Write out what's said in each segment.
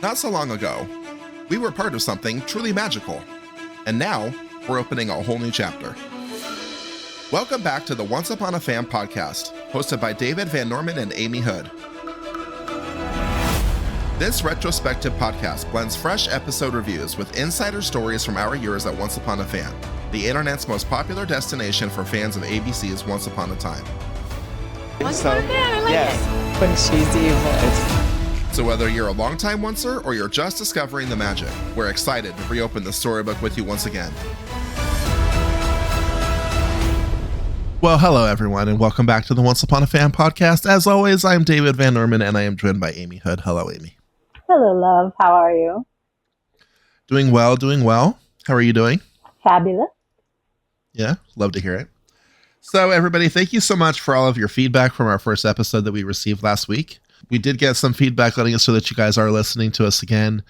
Not so long ago, we were part of something truly magical, and now we're opening a whole new chapter. Welcome back to the Once Upon a Fan podcast, hosted by David Van Norman and Amy Hood. This retrospective podcast blends fresh episode reviews with insider stories from our years at Once Upon a Fan, the internet's most popular destination for fans of ABC's Once Upon a Time. Once Upon a Fan, I like it. When she's evil. So whether you're a longtime oncer or you're just discovering the magic, we're excited to reopen the storybook with you once again. Well, hello everyone, and welcome back to the Once Upon a Fan podcast. As always, I'm David Van Norman, and I am joined by Amy Hood. Hello, Amy. Hello, love. How are you? Doing well, doing well. How are you doing? Fabulous. Yeah, love to hear it. So everybody, thank you so much for all of your feedback from our first episode that we received last week. We did get some feedback letting us know that you guys are listening to us again.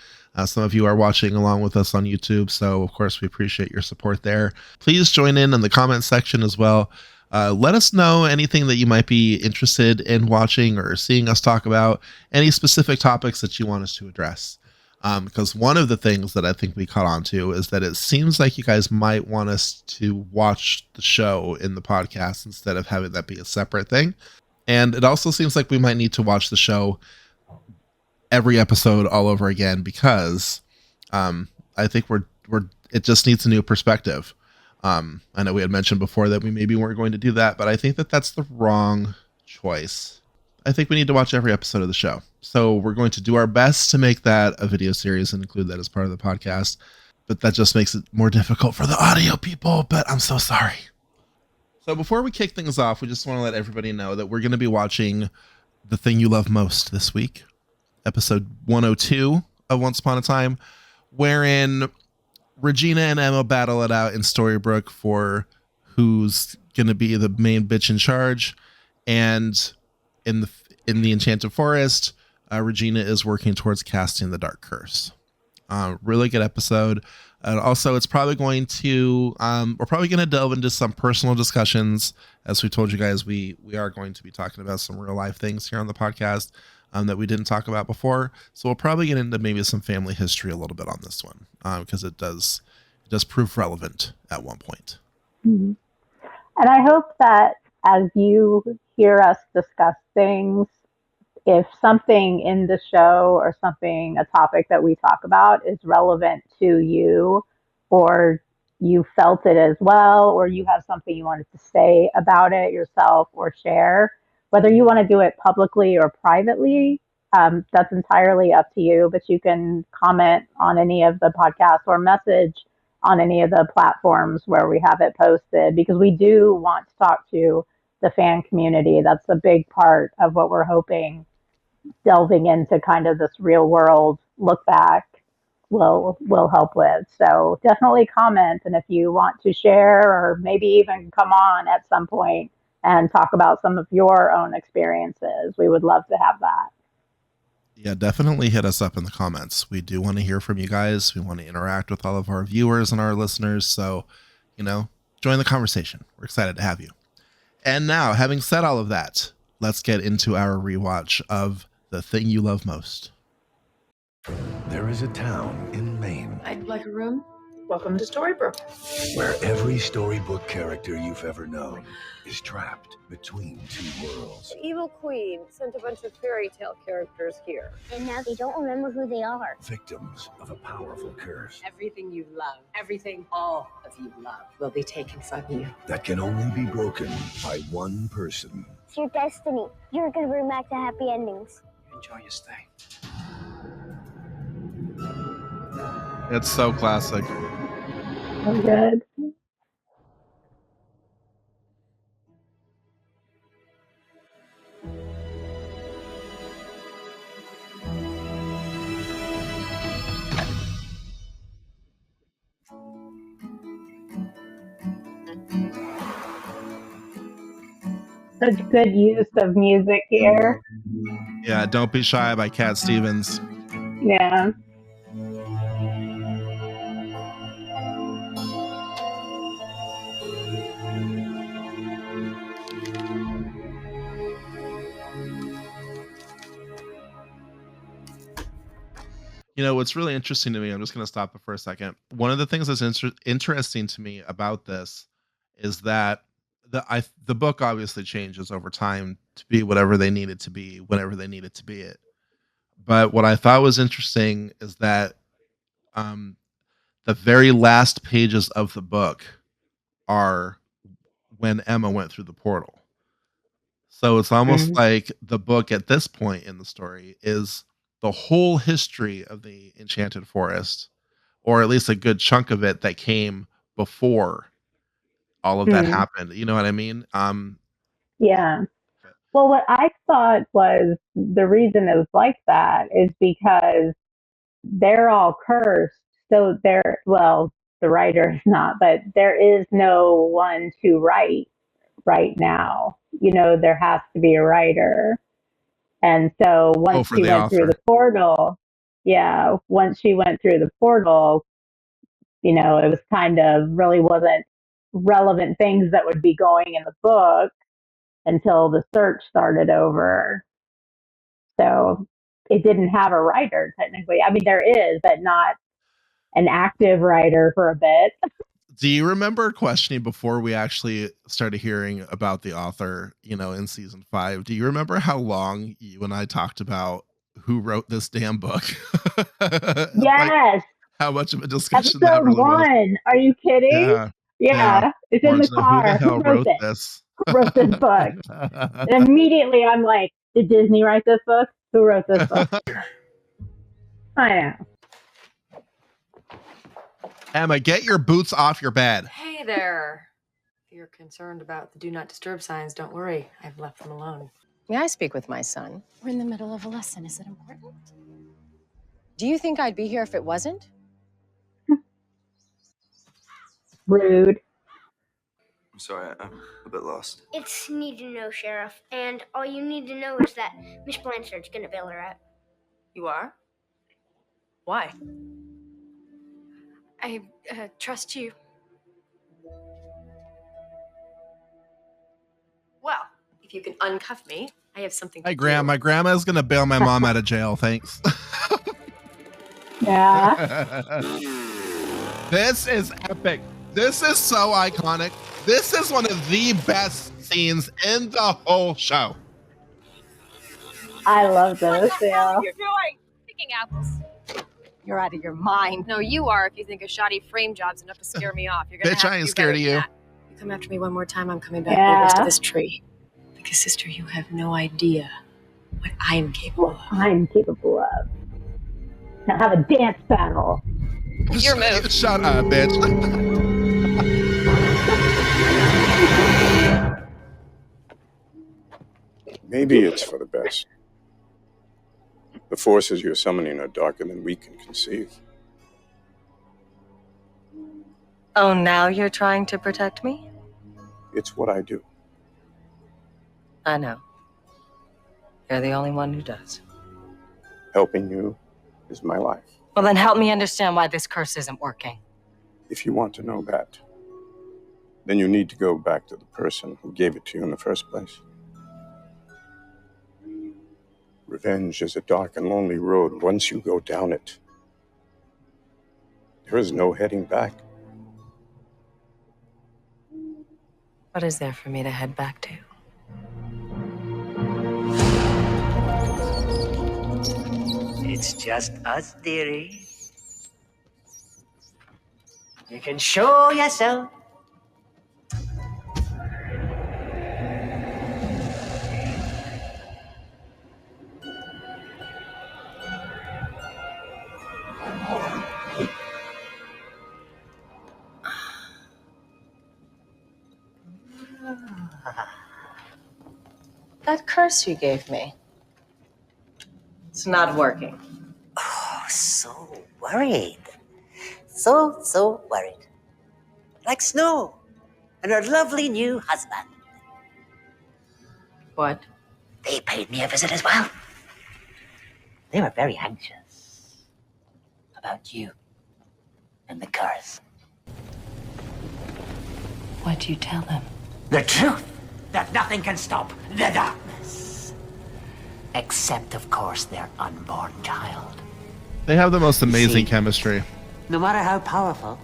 Some of you are watching along with us on YouTube, so of course we appreciate your support there. Please join in the comment section as well. Let us know anything that you might be interested in watching or seeing us talk about, any specific topics that you want us to address. Because one of the things that I think we caught on to is that it seems like you guys might want us to watch the show in the podcast instead of having that be a separate thing. And it also seems like we might need to watch the show every episode all over again because I think it just needs a new perspective. I know we had mentioned before that we maybe weren't going to do that, but I think that that's the wrong choice. I think we need to watch every episode of the show. So we're going to do our best to make that a video series and include that as part of the podcast. But that just makes it more difficult for the audio people, but I'm so sorry. So before we kick things off, we just want to let everybody know that we're going to be watching The Thing You Love Most this week, episode 102 of Once Upon a Time, wherein Regina and Emma battle it out in Storybrooke for who's going to be the main bitch in charge. And in the Enchanted Forest, Regina is working towards casting the Dark Curse. Really good episode. And also, it's probably going to, we're probably going to delve into some personal discussions. As we told you guys, we are going to be talking about some real life things here on the podcast that we didn't talk about before. So we'll probably get into maybe some family history a little bit on this one because it does prove relevant at one point. Mm-hmm. And I hope that as you hear us discuss things, if something in the show or a topic that we talk about is relevant to you, or you felt it as well, or you have something you wanted to say about it yourself or share, whether you want to do it publicly or privately, that's entirely up to you, but you can comment on any of the podcasts or message on any of the platforms where we have it posted, because we do want to talk to the fan community. That's a big part of what we're hoping delving into kind of this real world look back will help with. So definitely comment. And if you want to share or maybe even come on at some point and talk about some of your own experiences, we would love to have that. Yeah, definitely hit us up in the comments. We do want to hear from you guys. We want to interact with all of our viewers and our listeners. So, join the conversation. We're excited to have you. And now, having said all of that, let's get into our rewatch of The Thing You Love Most. There is a town in Maine I'd like a room. Welcome to Storybrooke. where every storybook character you've ever known is trapped between two worlds. The evil queen sent a bunch of fairy tale characters here. And now they don't remember who they are. Victims of a powerful curse Everything you love, everything all of you love, will be taken from you. that can only be broken by one person. It's your destiny. You're gonna bring back the happy endings. Enjoy your stay. It's so classic. So good. Such good use of music here. Yeah, Don't Be Shy by Cat Stevens. Yeah. You know, what's really interesting to me, I'm just going to stop it for a second. One of the things that's interesting to me about this is that the book obviously changes over time to be whatever they need it to be, whenever they need it to be it. But what I thought was interesting is that um, the very last pages of the book are when Emma went through the portal. So it's almost like the book at this point in the story is the whole history of the Enchanted Forest, or at least a good chunk of it that came before all of that happened. You know what I mean? Yeah. Well, what I thought was the reason it was like that is because they're all cursed. So the writer is not, but there is no one to write right now. You know, there has to be a writer. And so once she went through the portal, once she went through the portal, you know, it was kind of really wasn't relevant things that would be going in the book until the search started over. So it didn't have a writer technically. I mean, there is, but not an active writer for a bit. Do you remember questioning before we actually started hearing about the author, you know, in season 5? Do you remember how long you and I talked about who wrote this damn book? Yes. Like, how much of a discussion Episode that really 1. was. Are you kidding? Yeah. It's in the car. Who wrote this? Who wrote this book? And immediately I'm like, did Disney write this book? Who wrote this book? I know. Emma, get your boots off your bed. Hey there. If you're concerned about the do not disturb signs, don't worry. I've left them alone. May I speak with my son? We're in the middle of a lesson. Is it important? Do you think I'd be here if it wasn't? Rude. I'm sorry, I'm a bit lost. It's need to know, Sheriff. And all you need to know is that Miss Blanchard's gonna bail her out. You are? Why? I trust you. Well, if you can uncuff me, I have something to Hi, Graham. My grandma's going to bail my mom out of jail. Thanks. Yeah. This is epic. This is so iconic. This is one of the best scenes in the whole show. I love this. Yeah. You're doing picking apples. You're out of your mind. No, you are. If you think a shoddy frame job's enough to scare me off, you're gonna. Bitch, have I to ain't do scared better of than you. that. You come after me one more time, I'm coming back next to this tree. Because, sister, you have no idea what I'm capable of. I'm capable of. Now have a dance battle. Your move. Shut up, bitch. Maybe it's for the best. The forces you're summoning are darker than we can conceive. Oh, now you're trying to protect me? It's what I do. I know. You're the only one who does. Helping you is my life. Well, then help me understand why this curse isn't working. If you want to know that, then you need to go back to the person who gave it to you in the first place. Revenge is a dark and lonely road. Once you go down it, there is no heading back. What is there for me to head back to? It's just us, dearie. You can show yourself. That curse you gave me. It's not working. Oh, so worried. So worried. Like Snow and her lovely new husband. What? They paid me a visit as well. They were very anxious about you and the curse. What'd you tell them? The truth, that nothing can stop the darkness. Except, of course, their unborn child. They have the most amazing chemistry. No matter how powerful,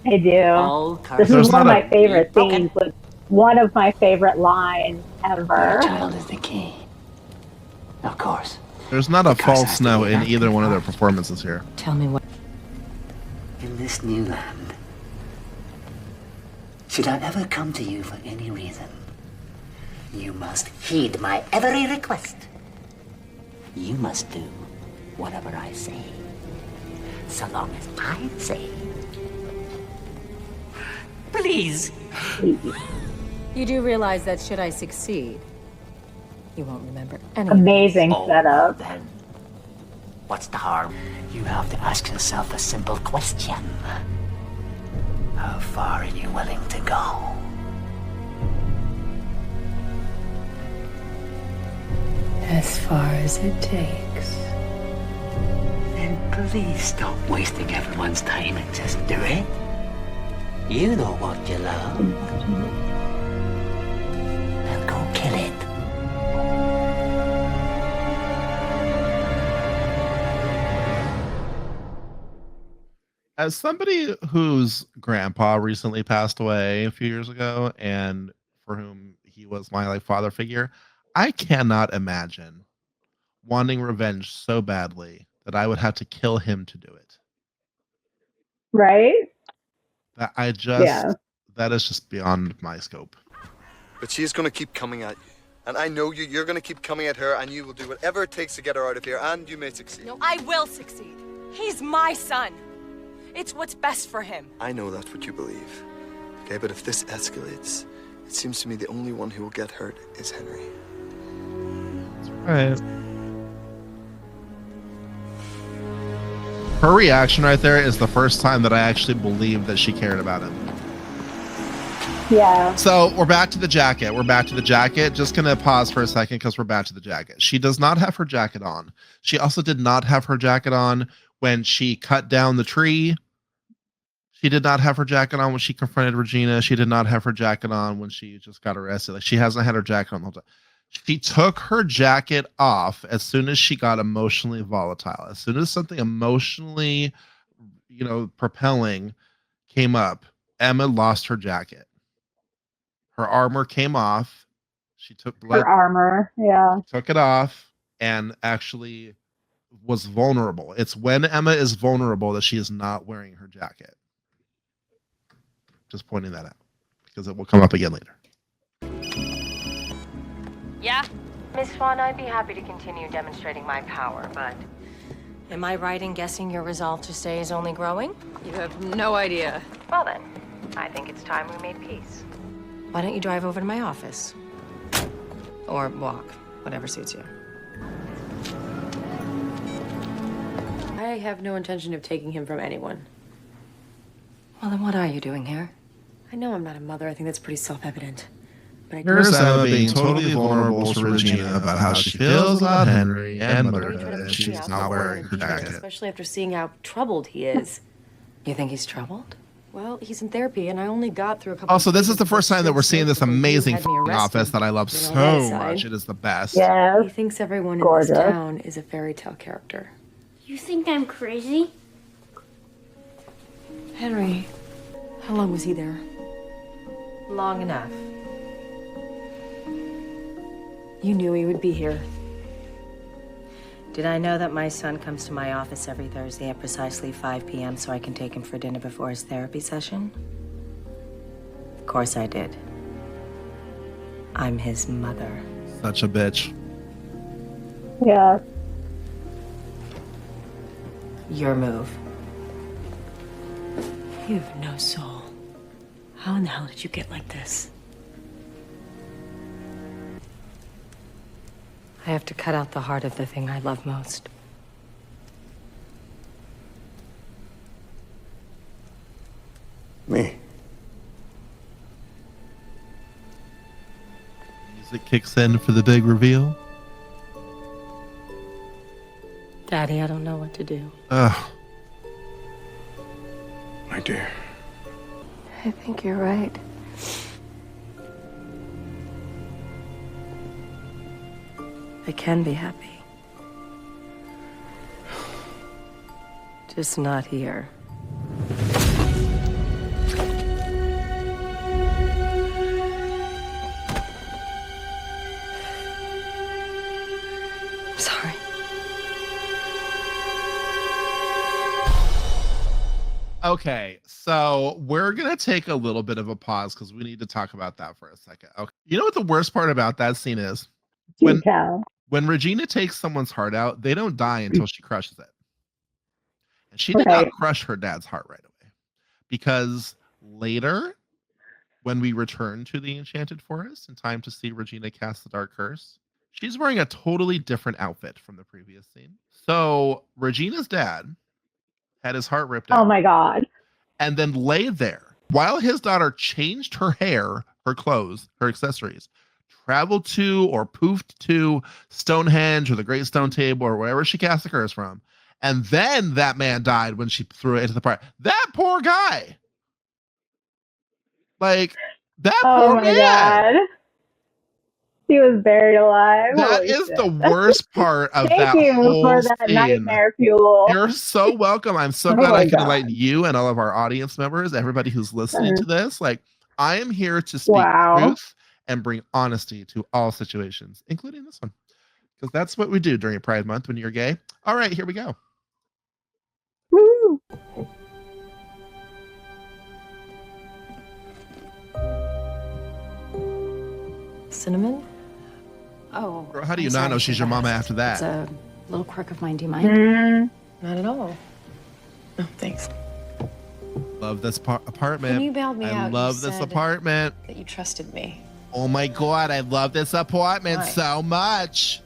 I do. all This curses is one of my favorite broken. scenes. With one of my favorite lines ever. Your child is the key. Of course. There's not a false no in either one of their performances here. Tell me what. In this new land, should I ever come to you for any reason, you must heed my every request. You must do whatever I say, so long as I say. Please. You do realize that should I succeed, you won't remember anything. Amazing Oh, setup. Then, what's the harm? You have to ask yourself a simple question. How far are you willing to go? As far as it takes. Then please stop wasting everyone's time and just do it. You know what you love. And go kill it. As somebody whose grandpa recently passed away a few years ago, and for whom he was my like father figure, I cannot imagine wanting revenge so badly that I would have to kill him to do it. Right? That I just Yeah. that is just beyond my scope. But she's going to keep coming at you. And I know you're going to keep coming at her, and you will do whatever it takes to get her out of here, and you may succeed. No, I will succeed. He's my son. It's what's best for him. I know that's what you believe. Okay, but if this escalates, it seems to me the only one who will get hurt is Henry. Right. Her reaction right there is the first time that I actually believed that she cared about him. Yeah. So we're back to the jacket. Just gonna pause for a second because we're back to the jacket. She does not have her jacket on. She also did not have her jacket on when she cut down the tree. She did not have her jacket on when she confronted Regina. She did not have her jacket on when she just got arrested. Like, she hasn't had her jacket on the whole time. She took her jacket off as soon as she got emotionally volatile. As soon as something emotionally, propelling came up, Emma lost her jacket. Her armor came off. She took Her armor. Yeah. took it off and actually was vulnerable. It's when Emma is vulnerable that she is not wearing her jacket. Just pointing that out because it will come up again later. Yeah? Miss Swan, I'd be happy to continue demonstrating my power, but am I right in guessing your resolve to stay is only growing? You have no idea. Well then, I think it's time we made peace. Why don't you drive over to my office? Or walk, whatever suits you. I have no intention of taking him from anyone. Well, then what are you doing here? I know I'm not a mother. I think that's pretty self-evident. But I Here's Emma being totally vulnerable to Regina about how she feels about Henry and motherhood, and she's not wearing her jacket. Especially after seeing how troubled he is. You think he's troubled? Well, he's in therapy, and I only got through a couple. Also, this is the first time that we're seeing this amazing had me f***ing arrested. office that I love And on so that much. side, It is the best. Yeah. He thinks everyone Gorgeous. in this town is a fairy tale character. You think I'm crazy? Henry, how long was he there? Long enough. You knew he would be here. Did I know that my son comes to my office every Thursday at precisely 5 p.m. so I can take him for dinner before his therapy session? Of course I did. I'm his mother. Such a bitch. Yeah. Your move. You have no soul. How in the hell did you get like this? I have to cut out the heart of the thing I love most. Me. Music kicks in for the big reveal. Daddy, I don't know what to do. Ugh. My dear. I think you're right. I can be happy. Just not here. Sorry. Okay, so we're gonna take a little bit of a pause because we need to talk about that for a second. Okay, you know what the worst part about that scene is? When Regina takes someone's heart out, they don't die until she crushes it. And she did not crush her dad's heart right away, because later, when we return to the Enchanted Forest in time to see Regina cast the Dark Curse, she's wearing a totally different outfit from the previous scene. So Regina's dad had his heart ripped out. Oh my God. And then lay there while his daughter changed her hair, her clothes, her accessories, traveled to or poofed to Stonehenge or the Great Stone Table or wherever she cast the curse from. And then that man died when she threw it into the fire. That poor guy. Like, that poor man. God. He was buried alive. That Holy is shit. the worst part of that Thank you whole for that scene. nightmare fuel. You're so welcome. I'm so Oh glad my I can God. enlighten you and all of our audience members, everybody who's listening to this. Like, I am here to speak truth and bring honesty to all situations, including this one, because that's what we do during Pride Month when you're gay. All right, here we go. Woo. Cinnamon? Oh. Girl, how do you I'm not sorry know to she's say your mama that. after that? It's a little quirk of mine. Do you mind? Mm. Not at all. Oh, thanks. Love this apartment. When you bailed me I out, you love this said apartment. that you trusted me. Oh my God, I love this apartment Why? so much.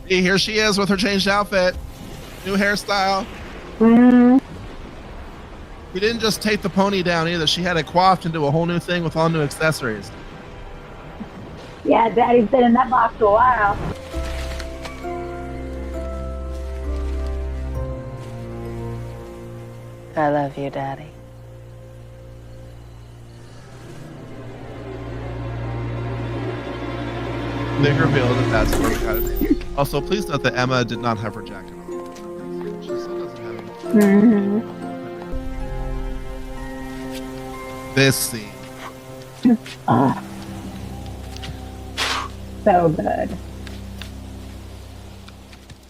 See, here she is with her changed outfit, new hairstyle. Mm. She didn't just take the pony down either. She had it coiffed into a whole new thing with all new accessories. Yeah, Daddy's been in that box a while. I love you, Daddy. They revealed that that's where we got it. Also, please note that Emma did not have her jacket on. She still doesn't have it. Mm-hmm. This scene. Oh. So good.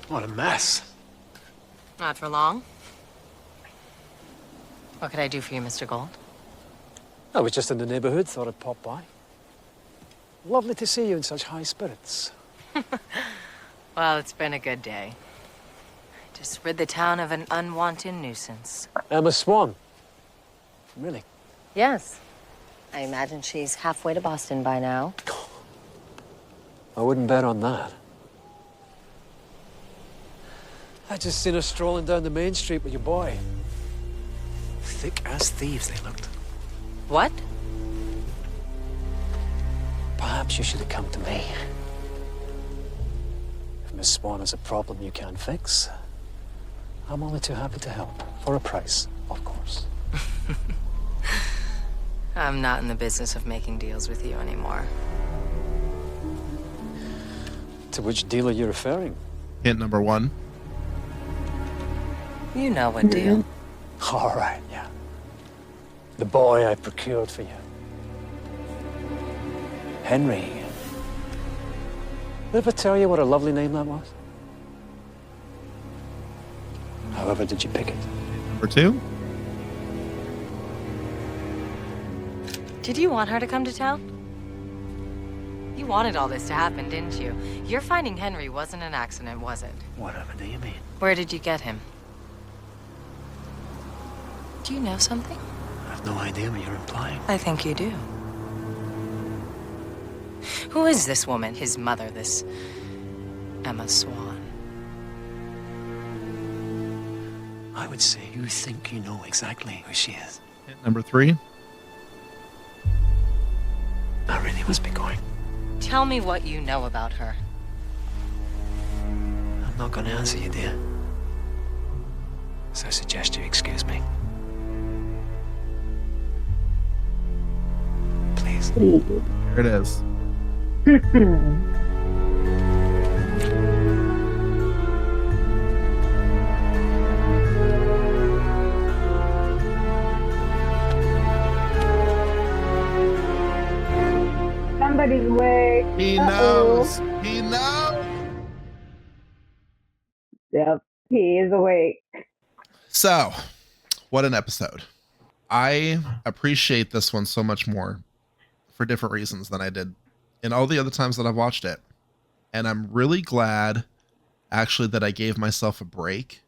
What a mess. Not for long. What could I do for you, Mr. Gold? I was just in the neighborhood, thought I'd pop by. Lovely to see you in such high spirits. Well, it's been a good day. Just rid the town of an unwanted nuisance. Emma Swan. Really? Yes. I imagine she's halfway to Boston by now. I wouldn't bet on that. I just seen her strolling down the main street with your boy. Thick as thieves they looked. What? Perhaps you should have come to me. If Miss Swan has a problem you can't fix, I'm only too happy to help. For a price, of course. I'm not in the business of making deals with you anymore. To which deal are you referring? Hint number one. You know what deal. All right, yeah. The boy I procured for you. Henry. Did I ever tell you what a lovely name that was? However did you pick it? Number two. Did you want her to come to town? You wanted all this to happen, didn't you? Your finding Henry wasn't an accident, was it? Whatever do you mean? Where did you get him? Do you know something? I have no idea what you're implying. I think you do. Who is this woman, his mother, this Emma Swan? I would say you think you know exactly who she is. Hint number three. I really must be going. Tell me what you know about her. I'm not going to answer you, dear. So I suggest you excuse me. Please. There it is. Somebody's awake. He Uh-oh. knows. He knows. Yep, he is awake. So, what an episode. I appreciate this one so much more for different reasons than I did in all the other times that I've watched it. And I'm really glad actually that I gave myself a break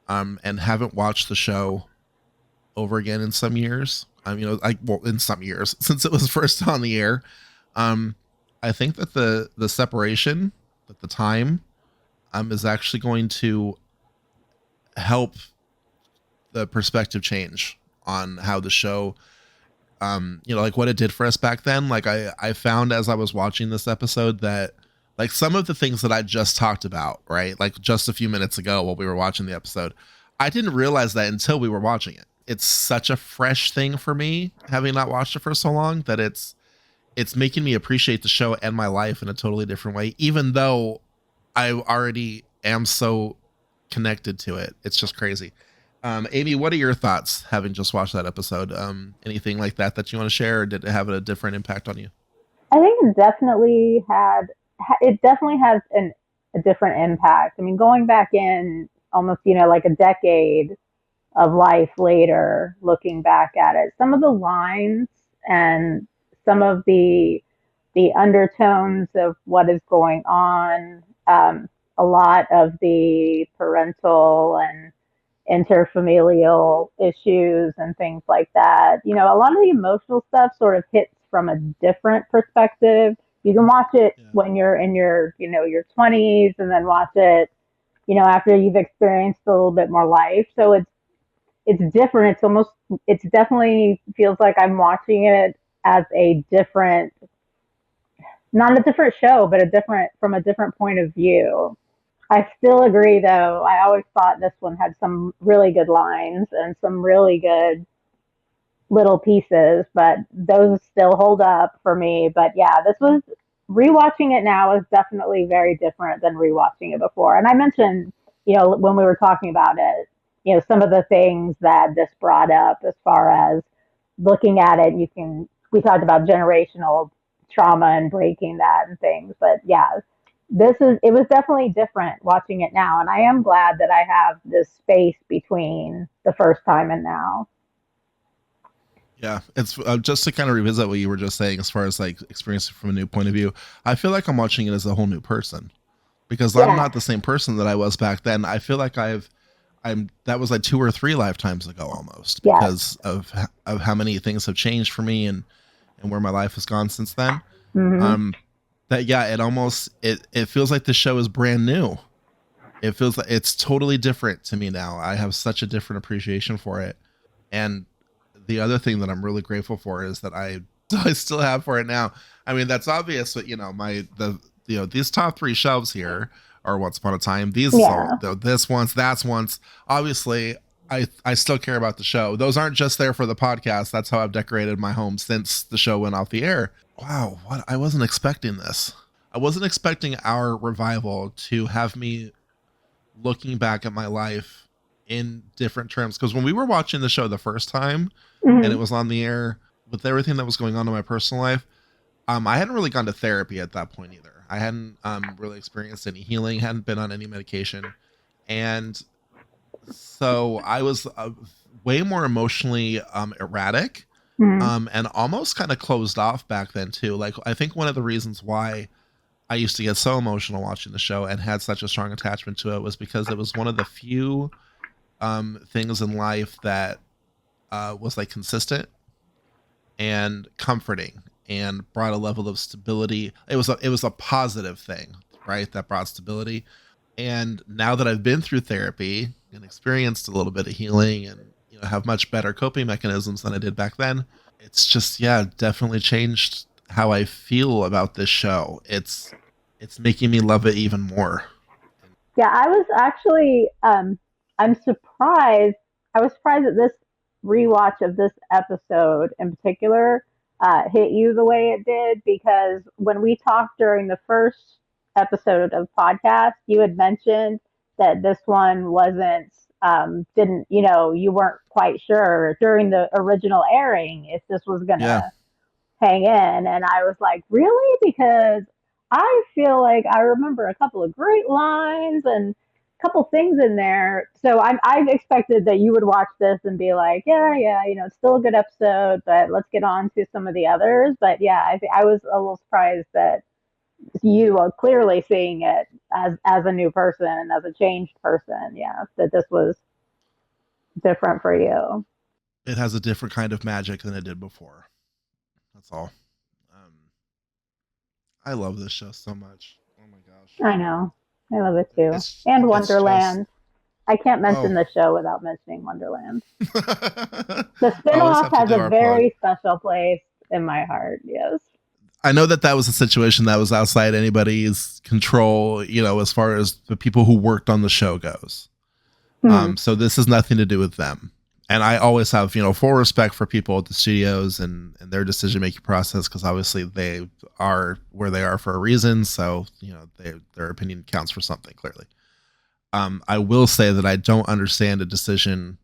and haven't watched the show over again in some years. In some years since it was first on the air. I think that the separation, that the time is actually going to help the perspective change on how the show, like what it did for us back then. Like I found as I was watching this episode that like some of the things that I just talked about, right? Like just a few minutes ago while we were watching the episode, I didn't realize that until we were watching it. It's such a fresh thing for me, having not watched it for so long, that it's making me appreciate the show and my life in a totally different way, even though I already am so connected to it. It's just crazy. Amy, what are your thoughts having just watched that episode? Anything like that you want to share, or did it have a different impact on you? I think it definitely has a different impact. I mean, going back in almost, like a decade of life later, looking back at it, some of the lines and some of the undertones of what is going on, a lot of the parental and interfamilial issues and things like that. A lot of the emotional stuff sort of hits from a different perspective. You can watch it when you're in your 20s, and then watch it, after you've experienced a little bit more life. So it's different. It's definitely feels like I'm watching it as a different, not a different show, but from a different point of view. I still agree, though. I always thought this one had some really good lines and some really good little pieces, but those still hold up for me. But yeah, rewatching it now is definitely very different than rewatching it before. And I mentioned, when we were talking about it, some of the things that this brought up as far as looking at it, we talked about generational trauma and breaking that and things, but yeah, it was definitely different watching it now. And I am glad that I have this space between the first time and now. Yeah, it's just to kind of revisit what you were just saying as far as like experiencing from a new point of view. I feel like I'm watching it as a whole new person, because I'm not the same person that I was back then. I feel like that was like 2 or 3 lifetimes ago almost, because of how many things have changed for me and where my life has gone since then. Mm-hmm. It feels like the show is brand new. It feels like it's totally different to me now. I have such a different appreciation for it. And the other thing that I'm really grateful for is that I still have for it now. I mean, that's obvious, but these top 3 shelves here are Once Upon a Time. These this once, that's once. Obviously, I still care about the show. Those aren't just there for the podcast. That's how I've decorated my home since the show went off the air. Wow, I wasn't expecting this. I wasn't expecting our revival to have me looking back at my life in different terms. Because when we were watching the show the first time, and it was on the air with everything that was going on in my personal life, I hadn't really gone to therapy at that point either. I hadn't really experienced any healing, hadn't been on any medication. And so I was way more emotionally erratic. And almost kind of closed off back then too. Like, I think one of the reasons why I used to get so emotional watching the show and had such a strong attachment to it was because it was one of the few things in life that was like consistent and comforting and brought a level of stability. It was a positive thing, right? That brought stability. And now that I've been through therapy and experienced a little bit of healing and have much better coping mechanisms than I did back then, it's just definitely changed how I feel about this show. It's making me love it even more. Yeah, I was actually I I'm surprised. I was surprised that this rewatch of this episode in particular hit you the way it did, because when we talked during the first episode of podcast, you had mentioned that this one wasn't, didn't, you weren't quite sure during the original airing if this was going to hang in. And I was like, really? Because I feel like I remember a couple of great lines and a couple things in there. So I expected that you would watch this and be like, yeah, it's still a good episode, but let's get on to some of the others. But yeah, I was a little surprised that you are clearly seeing it as a new person and as a changed person. Yeah, that this was different for you. It has a different kind of magic than it did before. That's all. I love this show so much. Oh my gosh. I know. I love it too. And Wonderland. I can't mention the show without mentioning Wonderland. The spinoff has a very special place in my heart. Yes. I know that was a situation that was outside anybody's control, as far as the people who worked on the show goes. So this has nothing to do with them. And I always have, full respect for people at the studios and their decision-making process, because obviously they are where they are for a reason. So, their opinion counts for something, clearly. I will say that I don't understand a decision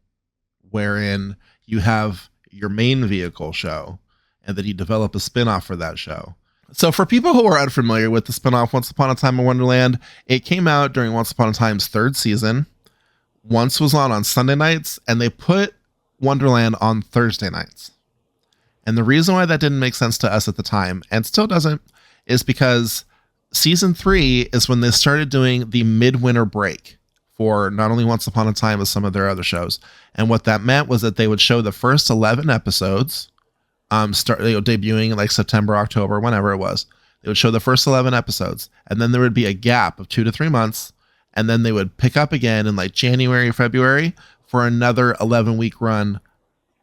wherein you have your main vehicle show and then you develop a spinoff for that show. So for people who are unfamiliar with the spinoff Once Upon a Time in Wonderland, it came out during Once Upon a Time's third season. Once was on Sunday nights, and they put Wonderland on Thursday nights. And the reason why that didn't make sense to us at the time, and still doesn't, is because season 3 is when they started doing the midwinter break for not only Once Upon a Time, but some of their other shows. And what that meant was that they would show the first 11 episodes, debuting in like September, October, whenever it was. They would show the first 11 episodes, and then there would be a gap of 2 to 3 months, and then they would pick up again in like January, February for another 11-week run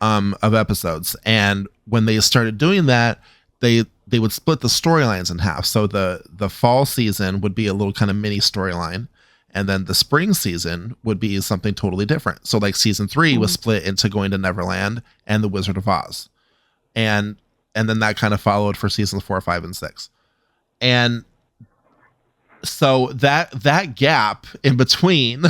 of episodes. And when they started doing that, they would split the storylines in half. So the fall season would be a little kind of mini storyline, and then the spring season would be something totally different. So like season 3 was split into Going to Neverland and The Wizard of Oz. And then that kind of followed for seasons 4, 5, and 6. And so that gap in between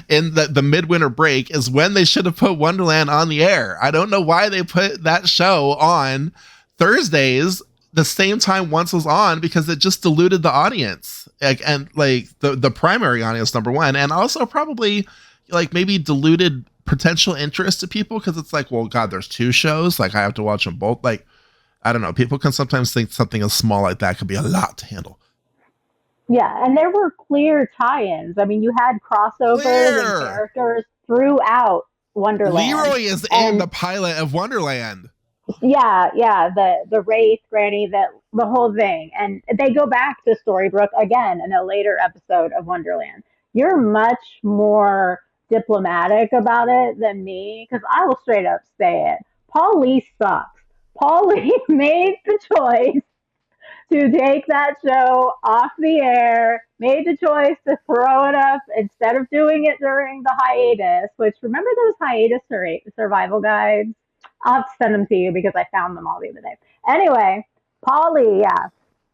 in the midwinter break is when they should have put Wonderland on the air. I don't know why they put that show on Thursdays the same time Once was on, because it just diluted the audience, and the primary audience, number one, and also probably like maybe diluted potential interest to people, because it's like, well, God, there's 2 shows, like I have to watch them both. Like, I don't know, people can sometimes think something as small like that could be a lot to handle. Yeah, and there were clear tie-ins. I mean, you had crossovers and characters throughout Wonderland. Leroy is in the pilot of Wonderland. Yeah, the Wraith, Granny, the whole thing. And they go back to Storybrooke again in a later episode of Wonderland. You're much more diplomatic about it than me, because I will straight up say it. Paul Lee sucks. Paul Lee made the choice to take that show off the air, made the choice to throw it up instead of doing it during the hiatus, which, remember those hiatus survival guides? I'll have to send them to you because I found them all the other day. Anyway, Paul Lee,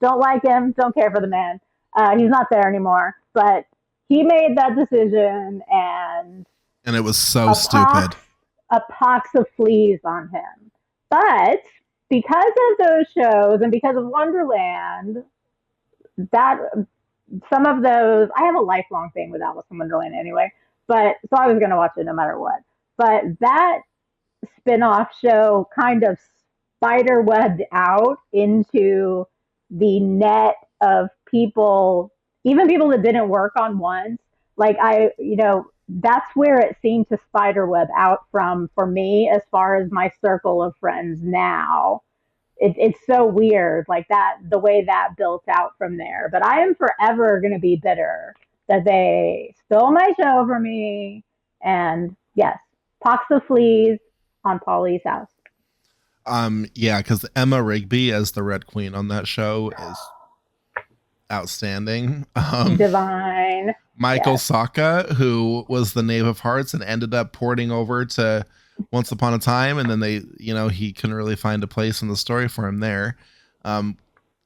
don't like him, don't care for the man. He's not there anymore, but he made that decision, and it was so stupid. A pox of fleas on him. But because of those shows and because of Wonderland, that some of those, I have a lifelong thing with Alice in Wonderland anyway, but so I was going to watch it no matter what. But that spin-off show kind of spider-webbed out into the net of people, even people that didn't work on Once. Like that's where it seemed to spiderweb out from for me as far as my circle of friends now. It's so weird, like that, the way that built out from there. But I am forever going to be bitter that they stole my show from me. And yes, pox of fleas on Paulie's house. Yeah, because Emma Rigby as the Red Queen on that show is outstanding. Divine. Michael Yes. Sokka, who was the Knave of Hearts and ended up porting over to Once Upon a Time, and then he couldn't really find a place in the story for him there.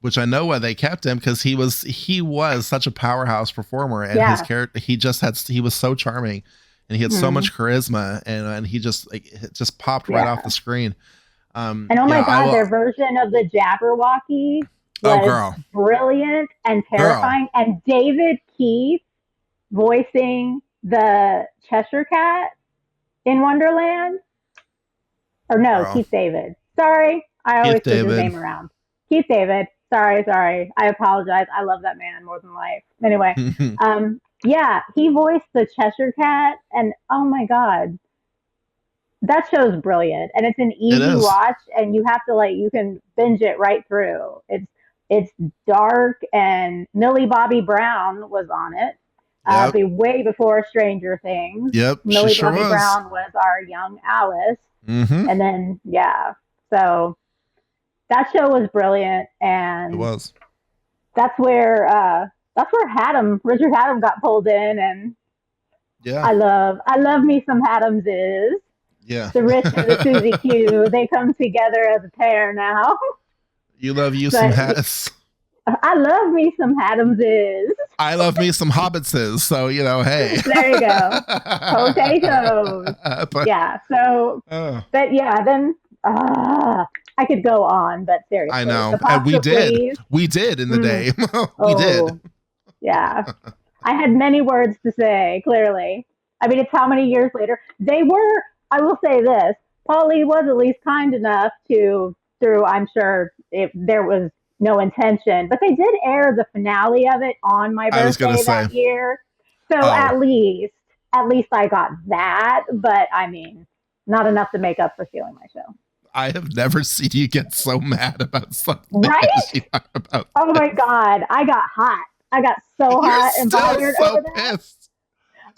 Which I know why they kept him, because he was such a powerhouse performer, and his character, he was so charming, and he had so much charisma, and he just it just popped right off the screen. And oh my God, their version of the Jabberwocky was brilliant and terrifying. And David Keith voicing the Cheshire Cat in Wonderland. Or no, Keith David. Sorry, I always put his name around. Keith David. Sorry. I apologize. I love that man more than life. Anyway, yeah, he voiced the Cheshire Cat, and oh my God, that show's brilliant, and it's an easy watch, and you have to you can binge it right through. It's dark, and Millie Bobby Brown was on it, way before Stranger Things. Yep, Millie she sure Bobby was. Brown was our young Alice, and then so. That show was brilliant, and it was. That's where Richard Haddam got pulled in, and I love me some Haddamses. Yeah, the Rich and the Susie Q, they come together as a pair now. You love you some Haddams. I love me some Haddamses. I love me some Hobbitses. So hey. There you go. Potatoes. But yeah, then. I could go on, but seriously. I know. And we did. We did in the day. We did. Yeah. I had many words to say, clearly. I mean, it's how many years later. I will say this, Paulie was at least kind enough through, I'm sure, if there was no intention, but they did air the finale of it on my birthday that year. So at least I got that, but I mean, not enough to make up for stealing my show. I have never seen you get so mad about something. Right? Oh my God. I got hot. I got so hot and bothered over that. Pissed.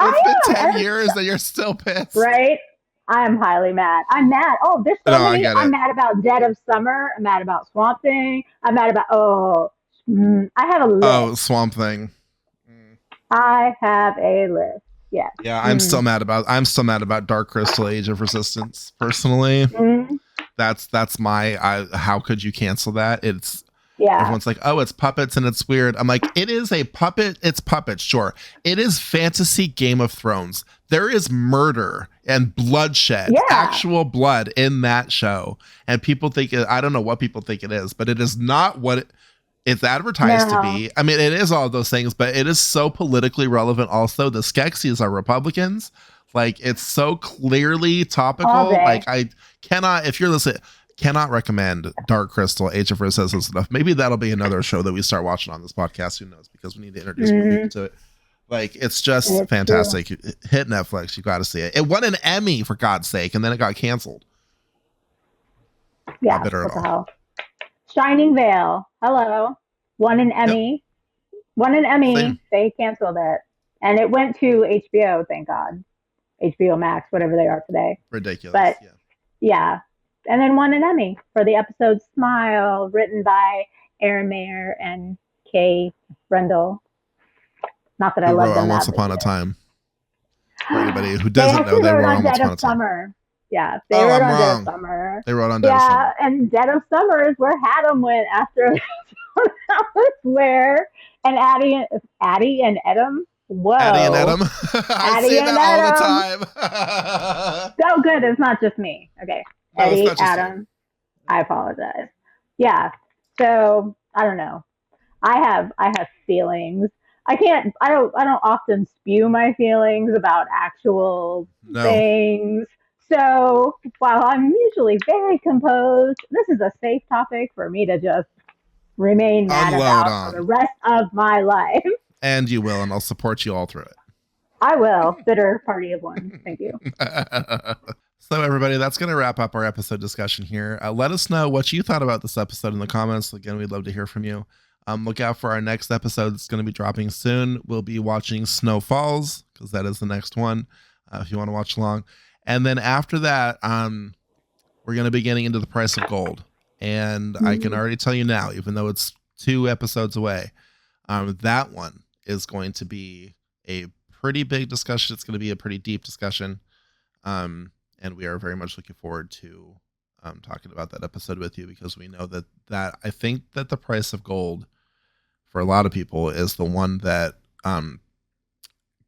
It's been 10 years and you're still pissed. Right? I am highly mad. I'm mad. Oh, there's so many. I'm mad about Dead of Summer. I'm mad about Swamp Thing. I'm mad about, I have a list. Oh, Swamp Thing. I have a list. Yes. Yeah, I'm still mad about Dark Crystal Age of Resistance, personally. That's my how could you cancel that? Everyone's like, oh, it's puppets and it's weird. I'm like, it is a puppet. It's puppets, sure. It is fantasy Game of Thrones. There is murder and bloodshed, actual blood in that show. And people think, I don't know what people think it is, but it is not what it's advertised to be. I mean, it is all those things, but it is so politically relevant. Also, the Skeksis are Republicans. Like, it's so clearly topical. Like, I cannot, if you're listening, cannot recommend Dark Crystal, Age of Resistance enough. Maybe that'll be another show that we start watching on this podcast. Who knows? Because we need to introduce more people to it. Like, it's just fantastic. Hit Netflix. You got to see it. It won an Emmy, for God's sake, and then it got canceled. Yeah. What the hell? Shining Veil. Hello. Won an Emmy. Won an Emmy. Same. They canceled it. And it went to HBO, thank God. HBO Max, whatever they are today. Ridiculous. But yeah. And then won an Emmy for the episode Smile, written by Aaron Mayer and Kay Rendell. Not that I love them. Once Upon a Time. For anybody who doesn't know, they wrote on Once Upon a Time. Yeah, they wrote on Dead of Summer. They wrote on Dead of Summer. Yeah, and Dead of Summer is where Haddam went after. That was where, and Addie and Edom. Whoa. Addie and Edom. I say that all the time. So good. It's not just me. Okay. No, Eddie, Adam. I apologize. Yeah. So I don't know. I have feelings. I don't often spew my feelings about actual things. So while I'm usually very composed, this is a safe topic for me to just remain mad about for the rest of my life. And you will, and I'll support you all through it. I will. Bitter party of one. Thank you. So everybody, that's going to wrap up our episode discussion here. Let us know what you thought about this episode in the comments. Again, we'd love to hear from you. Look out for our next episode. It's going to be dropping soon. We'll be watching Snow Falls, because that is the next one, if you want to watch along. And then after that, we're going to be getting into The Price of Gold. And I can already tell you now, even though it's 2 episodes away, That one is going to be a pretty big discussion. It's going to be a pretty deep discussion. And we are very much looking forward to talking about that episode with you, because we know that I think that The Price of Gold for a lot of people is the one that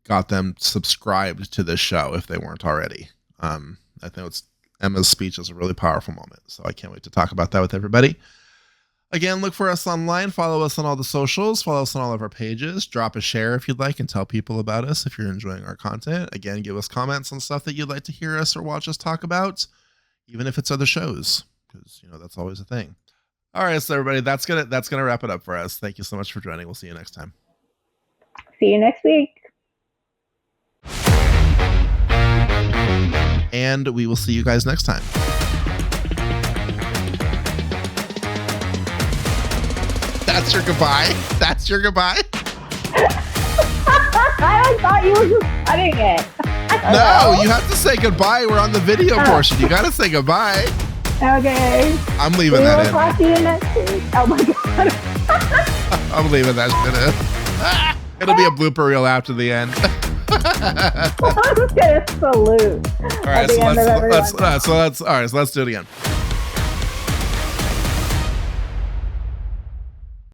got them subscribed to this show if they weren't already. I think Emma's speech is a really powerful moment, so I can't wait to talk about that with everybody. Again, look for us online, follow us on all the socials, follow us on all of our pages, drop a share if you'd like, and tell people about us if you're enjoying our content. Again, give us comments on stuff that you'd like to hear us or watch us talk about, even if it's other shows, because that's always a thing. All right, so everybody, that's gonna wrap it up for us. Thank you so much for joining. We'll see you next time. See you next week. And we will see you guys next time. That's your goodbye? That's your goodbye? I thought you were just cutting it. No, you have to say goodbye. We're on the video portion. You got to say goodbye. Okay. I'm leaving that in. We'll talk to you next week. Oh my God. I'm leaving that shit in. It'll be a blooper reel after the end. I'm just gonna salute. All right, so let's do it again.